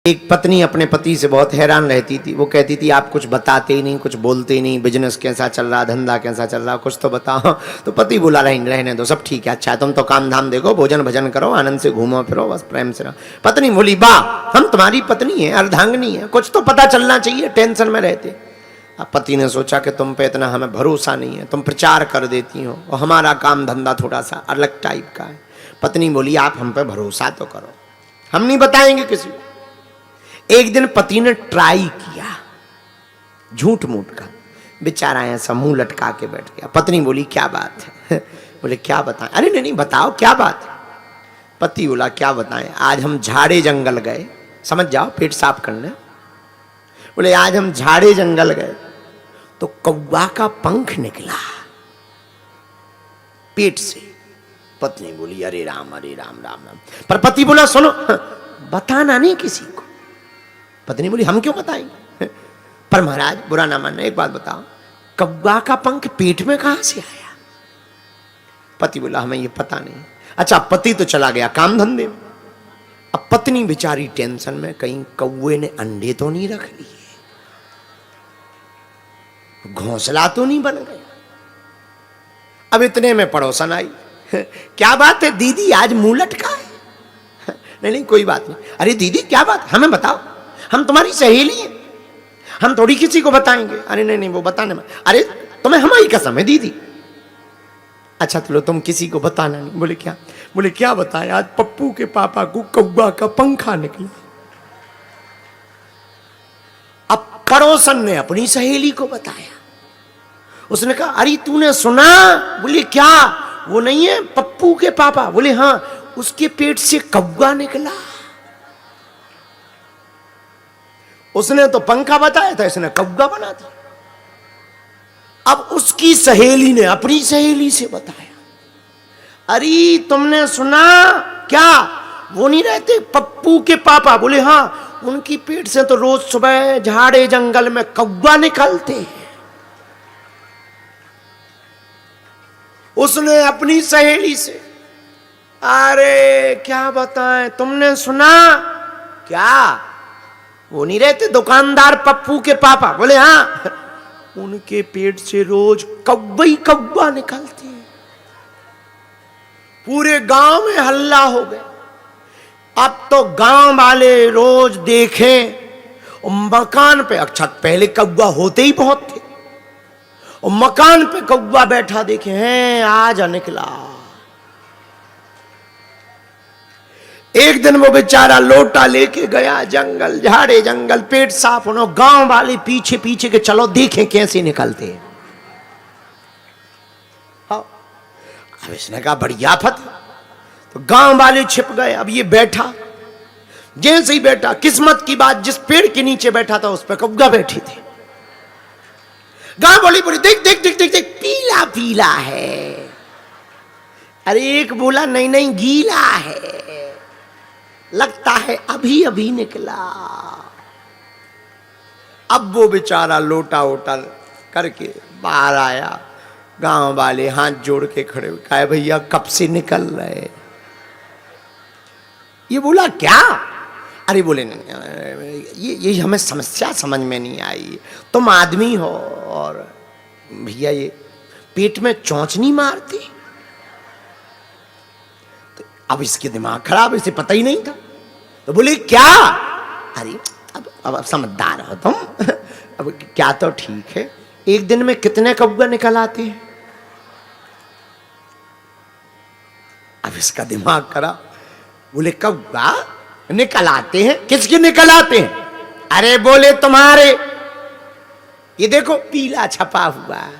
एक पत्नी अपने पति से बहुत हैरान रहती थी। वो कहती थी आप कुछ बताते ही नहीं, कुछ बोलते ही नहीं, बिजनेस कैसा चल रहा, धंधा कैसा चल रहा, कुछ तो बताओ। तो पति बोला रहने दो, सब ठीक है, अच्छा तुम तो काम धाम देखो, भोजन भजन करो, आनंद से घूमो फिरो, बस प्रेम से रहो। पत्नी बोली वाह, हम तुम्हारी पत्नी है, अर्धांगिनी है, कुछ तो पता चलना चाहिए, टेंशन में रहते। अब पति ने सोचा कि तुम पे इतना हमें भरोसा नहीं है, तुम प्रचार कर देती हो और हमारा काम धंधा थोड़ा सा अलग टाइप का है। पत्नी बोली आप हम पे भरोसा तो करो, हम नहीं बताएंगे किसी को। एक दिन पति ने ट्राई किया, झूठ मूठ का, बेचारा ऐसा मुंह लटका के बैठ गया। पत्नी बोली क्या बात है? बोले क्या बताएं? अरे नहीं बताओ क्या बात है। पति बोला क्या बताएं, आज हम झाड़े जंगल गए, समझ जाओ पेट साफ करने। बोले आज हम झाड़े जंगल गए तो कौवा का पंख निकला पेट से। पत्नी बोली अरे राम राम राम। पर पति बोला सुनो, बताना नहीं किसी को। पत्नी बोली हम क्यों बताएंगे? पर महाराज बुरा ना मानना, एक बात बताओ, कौवा का पंख पेट में कहां से आया? पति बोला हमें ये पता नहीं। अच्छा, पति तो चला गया काम धंधे में। अब पत्नी बेचारी टेंशन में, कहीं कौवे ने अंडे तो नहीं रख लिए, घोंसला तो नहीं बन गया। अब इतने में पड़ोसन आई, क्या बात है दीदी आज मुंह लटका है? नहीं कोई बात नहीं। अरे दीदी क्या बात, हमें बताओ, हम तुम्हारी सहेली हैं, हम थोड़ी किसी को बताएंगे। अरे नहीं वो बताने में, अरे तुम्हें हमारी कसम है दीदी। अच्छा चलो तुम किसी को बताना नहीं। बोले क्या? बोले क्या बताएं, आज पप्पू के पापा को कौवा का पंखा निकला। अब पड़ोसन ने अपनी सहेली को बताया। उसने कहा अरे तूने सुना? बोले क्या? वो नहीं है पप्पू के पापा? बोले हाँ, उसके पेट से कौवा निकला। उसने तो पंखा बताया था, इसने कौवा बना दिया। अब उसकी सहेली ने अपनी सहेली से बताया, अरे तुमने सुना क्या? वो नहीं रहते पप्पू के पापा? बोले हाँ, उनकी पेट से तो रोज सुबह झाड़े जंगल में कौवा निकलते हैं। उसने अपनी सहेली से, अरे क्या बताएं, तुमने सुना क्या? वो नहीं रहते दुकानदार पप्पू के पापा? बोले हाँ, उनके पेट से रोज कौवा ही कौवा निकलते हैं। पूरे गांव में हल्ला हो गया। अब तो गांव वाले रोज देखें मकान पे, अच्छा पहले कौवा होते ही बहुत थे, और मकान पे कौवा बैठा देखे हैं, आज निकला। एक दिन वो बेचारा लोटा लेके गया जंगल, झाड़े जंगल, पेट साफ होना, गांव वाले पीछे पीछे के चलो देखें कैसे निकलते हैं। हाँ, अब इसने कहा बड़ी आफत। तो गांव वाले छिप गए। अब ये बैठा, जैसे ही बैठा, किस्मत की बात, जिस पेड़ के नीचे बैठा था उस पर कौवा बैठी थी। गांव वाली बोली देख देख देख देख देख, पीला पीला है। अरे एक बोला नहीं गीला है, लगता है अभी अभी निकला। अब वो बेचारा लोटा वोटा करके बाहर आया। गांव वाले हाथ जोड़ के खड़े हुए, कहा भैया कब से निकल रहे? ये बोला क्या? अरे बोले नहीं, ये हमें समस्या समझ में नहीं आई। तुम आदमी हो और भैया ये पेट में चोंच नहीं मारती? तो अब इसके दिमाग खराब, इसे पता ही नहीं था। तो बोले क्या? अरे अब समझदार हो तुम। अब क्या तो ठीक है, एक दिन में कितने कौवा निकल आते हैं? अब इसका दिमाग खराब। बोले कौवा निकल आते हैं? किसके निकल आते हैं? अरे बोले तुम्हारे, ये देखो पीला छपा हुआ है।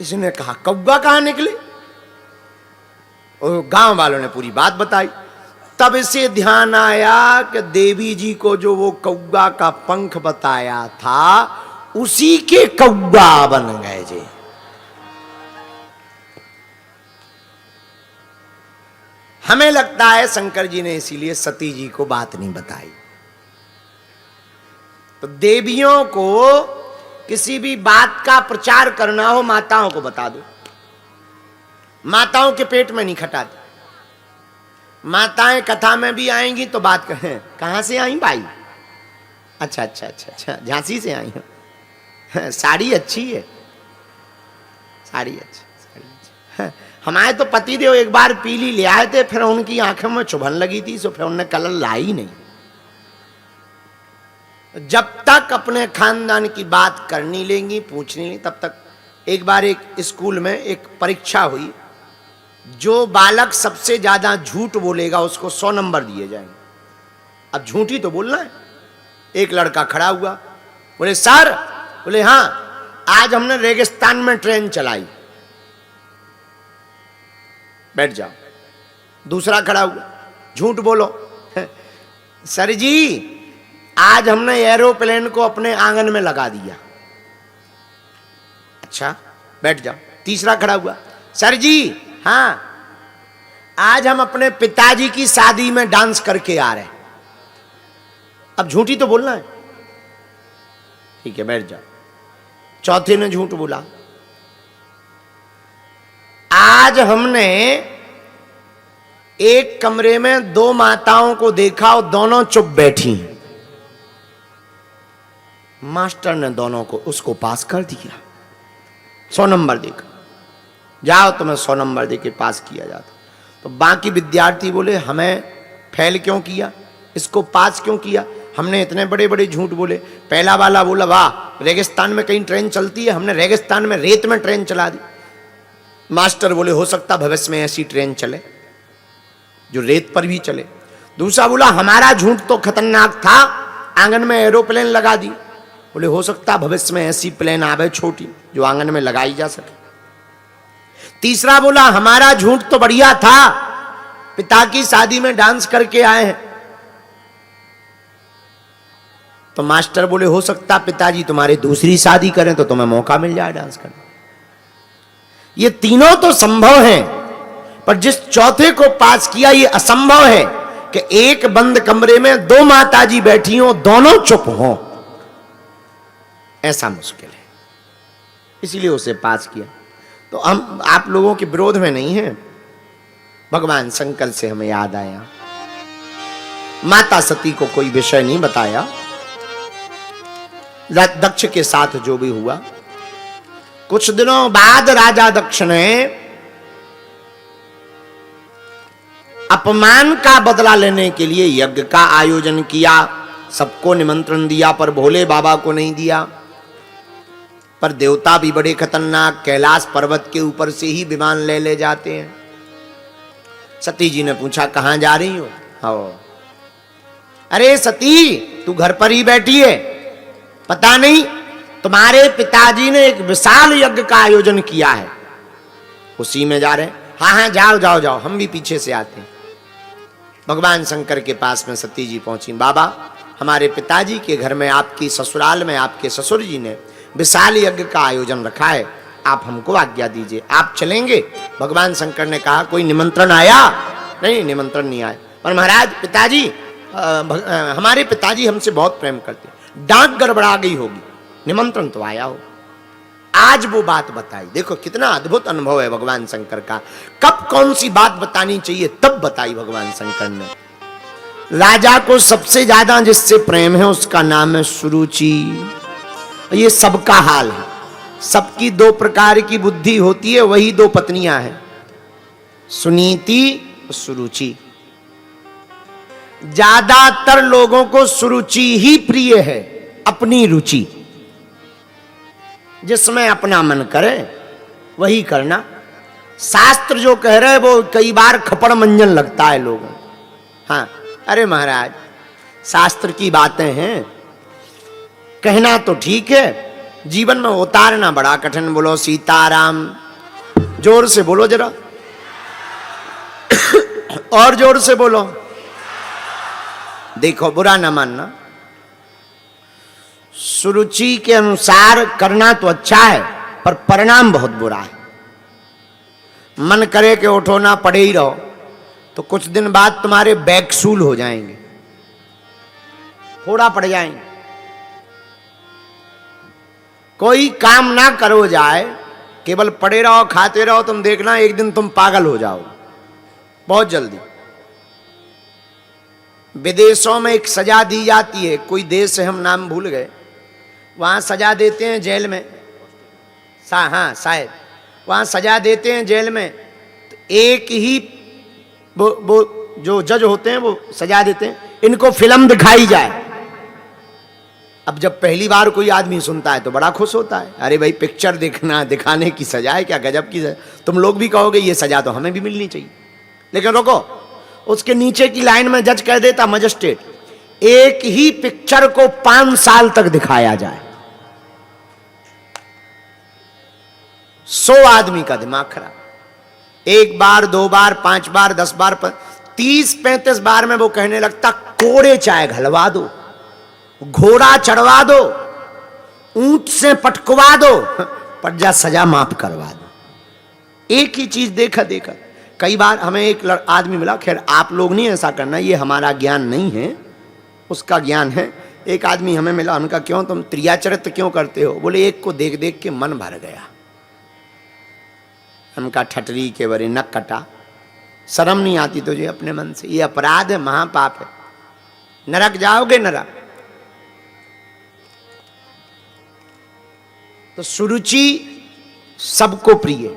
इसने कहा कौवा कहां निकले? और गांव वालों ने पूरी बात बताई। तब इसे ध्यान आया कि देवी जी को जो वो कौवा का पंख बताया था, उसी के कौवा बन गए जी। हमें लगता है शंकर जी ने इसीलिए सती जी को बात नहीं बताई। तो देवियों को किसी भी बात का प्रचार करना हो, माताओं को बता दो, माताओं के पेट में नहीं खटाती। माताएं कथा में भी आएंगी तो बात कहें, कहाँ से आई भाई? अच्छा अच्छा अच्छा अच्छा, झांसी से आई हूँ। साड़ी अच्छी है, साड़ी अच्छी, साड़ी अच्छी। हमारे तो पति देव एक बार पीली ले आए थे, फिर उनकी आंखों में चुभन लगी थी, सो फिर उन्होंने कलर लाई नहीं। जब तक अपने खानदान की बात करनी लेंगी, पूछनी नहीं, तब तक। एक बार एक स्कूल में एक परीक्षा हुई, जो बालक सबसे ज्यादा झूठ बोलेगा उसको 100 नंबर दिए जाएंगे। अब झूठी तो बोलना है। एक लड़का खड़ा हुआ, बोले सर, बोले हाँ, आज हमने रेगिस्तान में ट्रेन चलाई। बैठ जाओ। दूसरा खड़ा हुआ, झूठ बोलो। सर जी, आज हमने एरोप्लेन को अपने आंगन में लगा दिया। अच्छा, बैठ जाओ। तीसरा खड़ा हुआ, सर जी हाँ, आज हम अपने पिताजी की शादी में डांस करके आ रहे हैं। अब झूठी तो बोलना है, ठीक है, बैठ जाओ। चौथे ने झूठ बोला, आज हमने एक कमरे में 2 माताओं को देखा और दोनों चुप बैठी हैं। मास्टर ने दोनों को उसको पास कर दिया, 100 नंबर देकर। जाओ, तुम्हें 100 नंबर देके पास किया जाता। तो बाकी विद्यार्थी बोले, हमें फेल क्यों किया, इसको पास क्यों किया? हमने इतने बड़े बड़े झूठ बोले। पहला वाला बोला, वाह, रेगिस्तान में कहीं ट्रेन चलती है, हमने रेगिस्तान में रेत में ट्रेन चला दी। मास्टर बोले, हो सकता भविष्य में ऐसी ट्रेन चले जो रेत पर भी चले। दूसरा बोला, हमारा झूठ तो खतरनाक था, आंगन में एरोप्लेन लगा दी। बोले, हो सकता भविष्य में ऐसी प्लेन आवे छोटी जो आंगन में लगाई जा सके। तीसरा बोला, हमारा झूठ तो बढ़िया था, पिता की शादी में डांस करके आए हैं। तो मास्टर बोले, हो सकता पिताजी तुम्हारे दूसरी शादी करें तो तुम्हें मौका मिल जाए डांस करने। ये तीनों तो संभव हैं, पर जिस चौथे को पास किया, ये असंभव है कि एक बंद कमरे में 2 माताजी बैठी हो, दोनों चुप हो। ऐसा मुश्किल है, इसीलिए उसे पास किया। तो हम आप लोगों के विरोध में नहीं है। भगवान शंकर से हमें याद आया, माता सती को कोई विषय नहीं बताया। दक्ष के साथ जो भी हुआ, कुछ दिनों बाद राजा दक्ष ने अपमान का बदला लेने के लिए यज्ञ का आयोजन किया। सबको निमंत्रण दिया, पर भोले बाबा को नहीं दिया। पर देवता भी बड़े खतरनाक, कैलाश पर्वत के ऊपर से ही विमान ले जाते हैं। सती जी ने पूछा, कहां जा रही हो? हाँ, अरे सती, तू घर पर ही बैठी है, पता नहीं तुम्हारे पिताजी ने एक विशाल यज्ञ का आयोजन किया है, उसी में जा रहे हैं। हाँ हाँ, जाओ जाओ जाओ, हम भी पीछे से आते हैं। भगवान शंकर के पास में सती जी पहुंची। बाबा, हमारे पिताजी के घर में, आपकी ससुराल में, आपके ससुर जी ने विशाल यज्ञ का आयोजन रखा है, आप हमको आज्ञा दीजिए, आप चलेंगे? भगवान शंकर ने कहा, कोई निमंत्रण आया? नहीं, निमंत्रण नहीं आया। पर महाराज, पिताजी, हमारे पिताजी हमसे बहुत प्रेम करते, डांट गड़बड़ा गई होगी, निमंत्रण तो आया हो। आज वो बात बताई। देखो कितना अद्भुत अनुभव है भगवान शंकर का। कब कौन सी बात बतानी चाहिए तब बताई भगवान शंकर ने। राजा को सबसे ज्यादा जिससे प्रेम है उसका नाम है सुरुचि। ये सबका हाल है, सबकी 2 प्रकार की बुद्धि होती है, वही 2 पत्नियां हैं, सुनीति और सुरुचि। ज्यादातर लोगों को सुरुचि ही प्रिय है, अपनी रुचि, जिसमें अपना मन करे वही करना। शास्त्र जो कह रहे वो कई बार खपड़ मंजन लगता है लोगों को। हाँ, अरे महाराज, शास्त्र की बातें हैं, कहना तो ठीक है, जीवन में उतारना बड़ा कठिन। बोलो सीताराम, जोर से बोलो जरा, और जोर से बोलो। देखो, बुरा ना मानना, सुरुचि के अनुसार करना तो अच्छा है, पर परिणाम बहुत बुरा है। मन करे कि उठो ना पड़े ही रहो, तो कुछ दिन बाद तुम्हारे बैकसूल हो जाएंगे, थोड़ा पड़ जाएंगे। कोई काम ना करो जाए, केवल पड़े रहो, खाते रहो, तुम देखना एक दिन तुम पागल हो जाओगे बहुत जल्दी। विदेशों में एक सजा दी जाती है, कोई देश है हम नाम भूल गए, वहां सजा देते हैं जेल में, हाँ शायद वहां सजा देते हैं जेल में, तो एक ही वो जो जज होते हैं वो सजा देते हैं, इनको फिल्म दिखाई जाए। अब जब पहली बार कोई आदमी सुनता है तो बड़ा खुश होता है, अरे भाई पिक्चर देखना दिखाने की सजा है, क्या गजब की सजा। तुम लोग भी कहोगे ये सजा तो हमें भी मिलनी चाहिए। लेकिन रुको, उसके नीचे की लाइन में जज कह देता, मजिस्ट्रेट, एक ही पिक्चर को 5 साल तक दिखाया जाए। 100 आदमी का दिमाग खराब। 1 बार 2 बार 5 बार 10 बार 30-35 बार में वो कहने लगता, कोड़े चाय घलवा दो, घोड़ा चढ़वा दो, ऊंट से पटकवा दो, पर जा सजा माफ करवा दो। एक ही चीज देखा देखा। कई बार हमें एक आदमी मिला, खैर आप लोग नहीं ऐसा करना, ये हमारा ज्ञान नहीं है, उसका ज्ञान है। एक आदमी हमें मिला, उनका क्यों तुम त्रियाचरित्र क्यों करते हो? बोले एक को देख देख के मन भर गया। उनका ठटरी के बरे नक कटा, शर्म नहीं आती तुझे अपने मन से? ये अपराध है, महापाप है, नरक जाओगे नरक। तो सुरुचि सबको प्रिय,